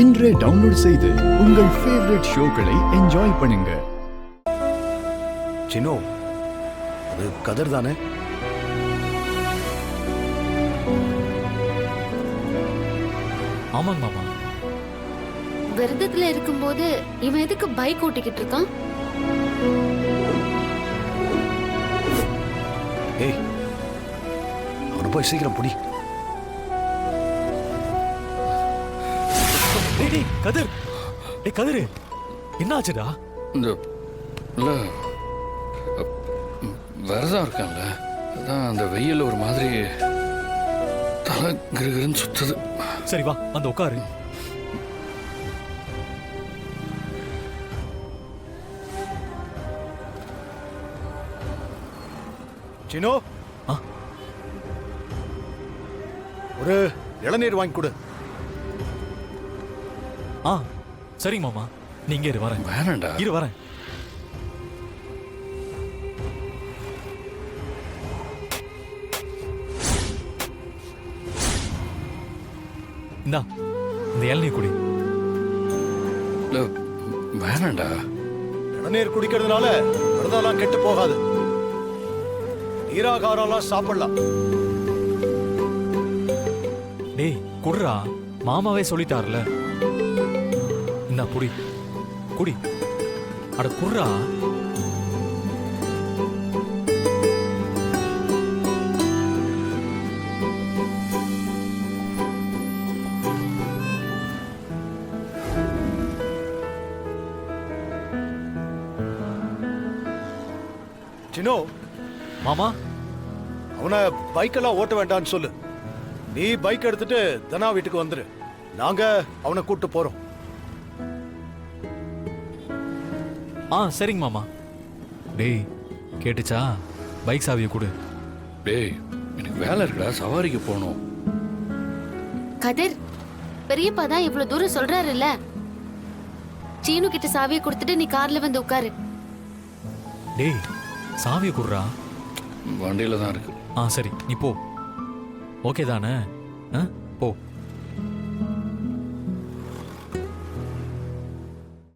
இன்றே டவுன்லோட் செய்து உங்கள் ஃபேவரட் ஷோக்களை என்ஜாய் பண்ணுங்க. சின்னோ, அது கதர் தானே? ஆமாங்க மாமா. விரதத்துல இருக்கும்போது இவன் எதுக்கு பைக் ஓட்டிக்கிட்டு இருக்கான்? ஏய், அவனை போய் சீக்கிரம் புடி. டேய் கதிர், டேய் கதிர், என்ன ஆச்சுடா? இந்த இல்லை விரதம் இருக்கான்ல, அதான் அந்த வெயில் ஒரு மாதிரி தலை கிருகிருன்னு சுத்துது. சரி வா, வந்து உட்காரு. சின்னோ, ஒரு இளநீர் வாங்கி கொடு. சரிங்க மாமா, நீங்க இரு, வரேன். வேணாண்டா, இரு வரேன். இந்தா, இந்த இளநீர் குடி. இல்லை வேணாண்டா. இளநீர் குடிக்கிறதுனால விரதம்லாம் கெட்டு போகாது. நீராகாரம்லாம் சாப்பிடலாம். டேய் குடுறா, மாமாவே சொல்லிட்டார்ல. இந்தா குடி குடி, அட குடுறா. சின்னோ, மாமா, அவனை பைக்கெல்லாம் ஓட்ட வேண்டாம்னு சொல்லு. நீ பைக் எடுத்துட்டு தனா வீட்டுக்கு வந்துரு. நாங்க அவனை கூட்டு போறோம். சரிங்க மாமா. டேய் கேட்டுச்சா? பைக் சாவியை கொடு. டேய், எனக்கு வேலை இருக்குடா, சவாரிக்கு போகணும். கதிர், பெரியப்பா தான் இவ்வளவு தூரம் சொல்றாருல்ல, சீனு கிட்ட சாவியை கொடுத்துட்டு நீ கார்ல வந்து உட்காரு. டேய் சாவியை குடுறா. வண்டியில தான் இருக்கு. சரி, நீ போ. ஓகே தானே? போ.